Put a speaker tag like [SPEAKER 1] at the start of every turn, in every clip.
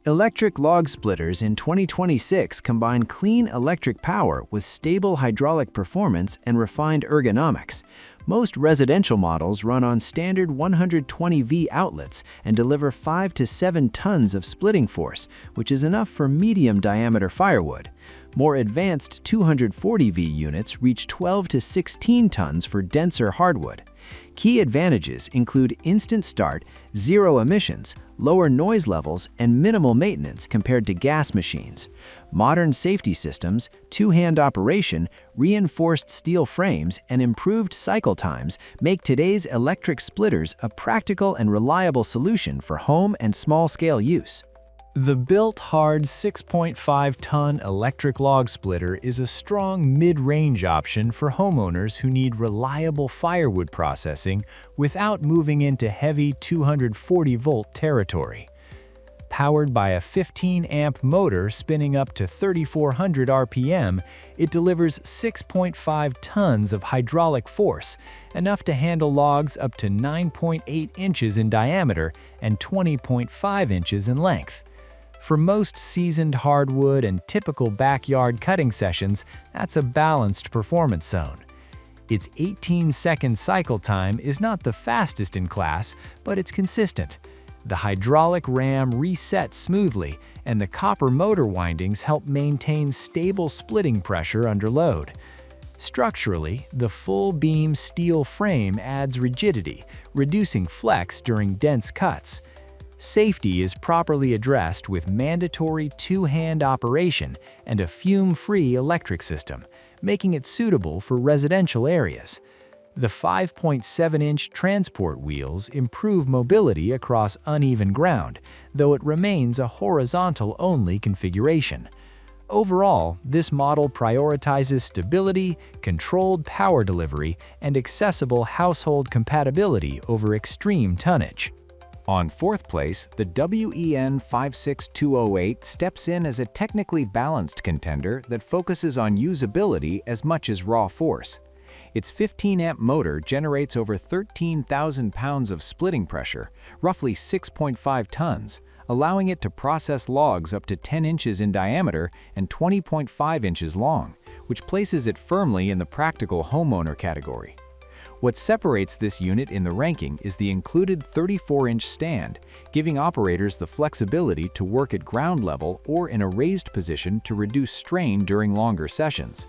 [SPEAKER 1] Electric log splitters in 2026 combine clean electric power with stable hydraulic performance and refined ergonomics. Most residential models run on standard 120V outlets and deliver 5 to 7 tons of splitting force, which is enough for medium-diameter firewood. More advanced 240V units reach 12 to 16 tons for denser hardwood. Key advantages include instant start, zero emissions, lower noise levels, and minimal maintenance compared to gas machines. Modern safety systems, two-hand operation, reinforced steel frames, and improved cycle times make today's electric splitters a practical and reliable solution for home and small-scale use.
[SPEAKER 2] The BILT Hard 6.5-ton electric log splitter is a strong mid-range option for homeowners who need reliable firewood processing without moving into heavy 240-volt territory. Powered by a 15-amp motor spinning up to 3,400 RPM, it delivers 6.5 tons of hydraulic force, enough to handle logs up to 9.8 inches in diameter and 20.5 inches in length. For most seasoned hardwood and typical backyard cutting sessions, that's a balanced performance zone. Its 18-second cycle time is not the fastest in class, but it's consistent. The hydraulic ram resets smoothly, and the copper motor windings help maintain stable splitting pressure under load. Structurally, the full-beam steel frame adds rigidity, reducing flex during dense cuts. Safety is properly addressed with mandatory two-hand operation and a fume-free electric system, making it suitable for residential areas. The 5.7-inch transport wheels improve mobility across uneven ground, though it remains a horizontal-only configuration. Overall, this model prioritizes stability, controlled power delivery, and accessible household compatibility over extreme tonnage.
[SPEAKER 3] On fourth place, the WEN 56208 steps in as a technically balanced contender that focuses on usability as much as raw force. Its 15-amp motor generates over 13,000 pounds of splitting pressure, roughly 6.5 tons, allowing it to process logs up to 10 inches in diameter and 20.5 inches long, which places it firmly in the practical homeowner category. What separates this unit in the ranking is the included 34-inch stand, giving operators the flexibility to work at ground level or in a raised position to reduce strain during longer sessions.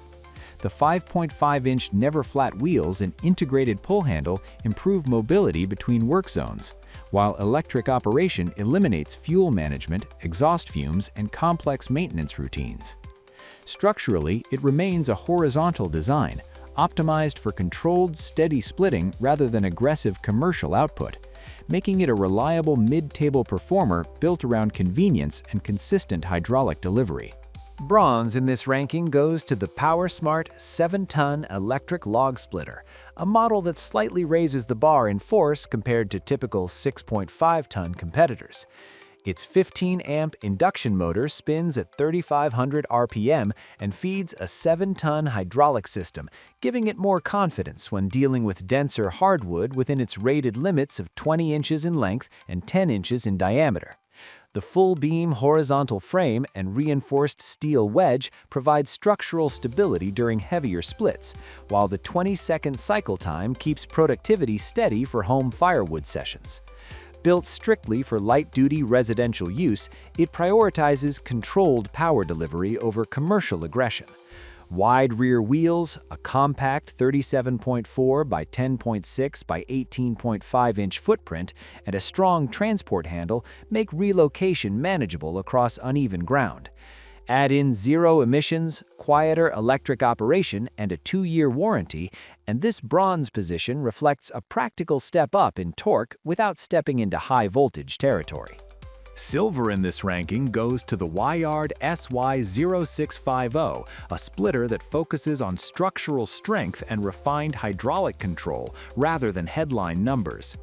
[SPEAKER 3] The 5.5-inch never-flat wheels and integrated pull handle improve mobility between work zones, while electric operation eliminates fuel management, exhaust fumes, and complex maintenance routines. Structurally, it remains a horizontal design, optimized for controlled, steady splitting rather than aggressive commercial output, making it a reliable mid-table performer built around convenience and consistent hydraulic delivery.
[SPEAKER 1] Bronze in this ranking goes to the PowerSmart 7-ton electric log splitter, a model that slightly raises the bar in force compared to typical 6.5-ton competitors. Its 15-amp induction motor spins at 3,500 RPM and feeds a 7-ton hydraulic system, giving it more confidence when dealing with denser hardwood within its rated limits of 20 inches in length and 10 inches in diameter. The full-beam horizontal frame and reinforced steel wedge provide structural stability during heavier splits, while the 20-second cycle time keeps productivity steady for home firewood sessions. Built strictly for light-duty residential use, it prioritizes controlled power delivery over commercial aggression. Wide rear wheels, a compact 37.4 by 10.6 by 18.5-inch footprint, and a strong transport handle make relocation manageable across uneven ground. Add in zero emissions, quieter electric operation, and a 2-year warranty, and this bronze position reflects a practical step up in torque without stepping into high-voltage territory.
[SPEAKER 3] Silver in this ranking goes to the YARD SY0650, a splitter that focuses on structural strength and refined hydraulic control rather than headline numbers.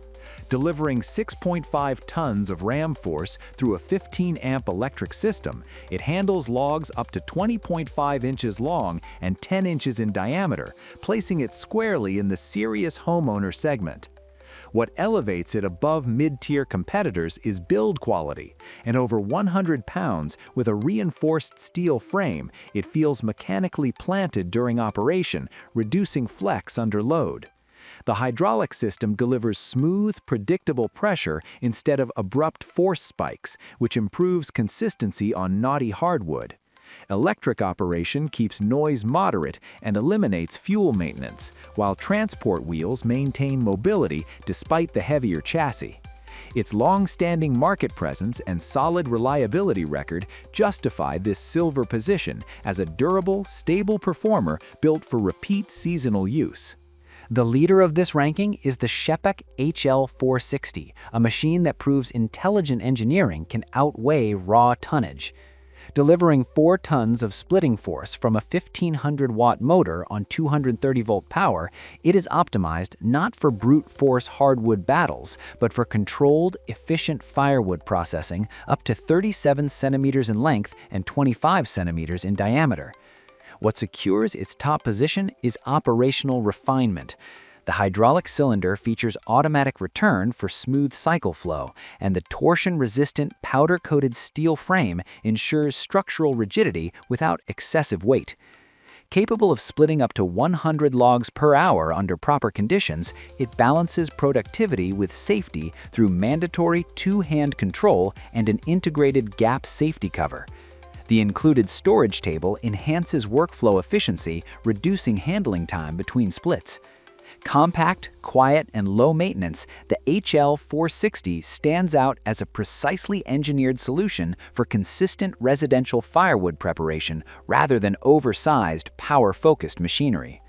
[SPEAKER 3] Delivering 6.5 tons of ram force through a 15-amp electric system, it handles logs up to 20.5 inches long and 10 inches in diameter, placing it squarely in the serious homeowner segment.
[SPEAKER 1] What elevates it above mid-tier competitors is build quality, and over 100 pounds with a reinforced steel frame, it feels mechanically planted during operation, reducing flex under load. The hydraulic system delivers smooth, predictable pressure instead of abrupt force spikes, which improves consistency on knotty hardwood. Electric operation keeps noise moderate and eliminates fuel maintenance, while transport wheels maintain mobility despite the heavier chassis. Its long-standing market presence and solid reliability record justify this silver position as a durable, stable performer built for repeat seasonal use.
[SPEAKER 3] The leader of this ranking is the Scheppach HL460, a machine that proves intelligent engineering can outweigh raw tonnage. Delivering 4 tons of splitting force from a 1500-watt motor on 230-volt power, it is optimized not for brute force hardwood battles, but for controlled, efficient firewood processing up to 37 centimeters in length and 25 centimeters in diameter. What secures its top position is operational refinement. The hydraulic cylinder features automatic return for smooth cycle flow, and the torsion-resistant powder-coated steel frame ensures structural rigidity without excessive weight. Capable of splitting up to 100 logs per hour under proper conditions, it balances productivity with safety through mandatory 2-hand control and an integrated gap safety cover. The included storage table enhances workflow efficiency, reducing handling time between splits. Compact, quiet, and low maintenance, the HL460 stands out as a precisely engineered solution for consistent residential firewood preparation rather than oversized, power-focused machinery.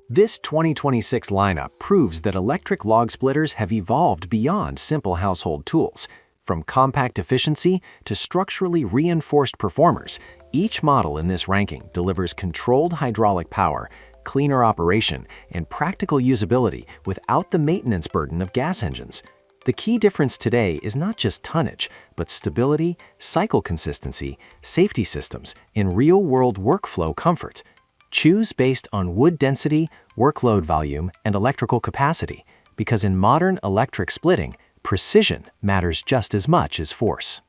[SPEAKER 2] This 2026 lineup proves that electric log splitters have evolved beyond simple household tools. From compact efficiency to structurally reinforced performers, each model in this ranking delivers controlled hydraulic power, cleaner operation, and practical usability without the maintenance burden of gas engines. The key difference today is not just tonnage, but stability, cycle consistency, safety systems, and real-world workflow comfort. Choose based on wood density, workload volume, and electrical capacity, because in modern electric splitting, precision matters just as much as force.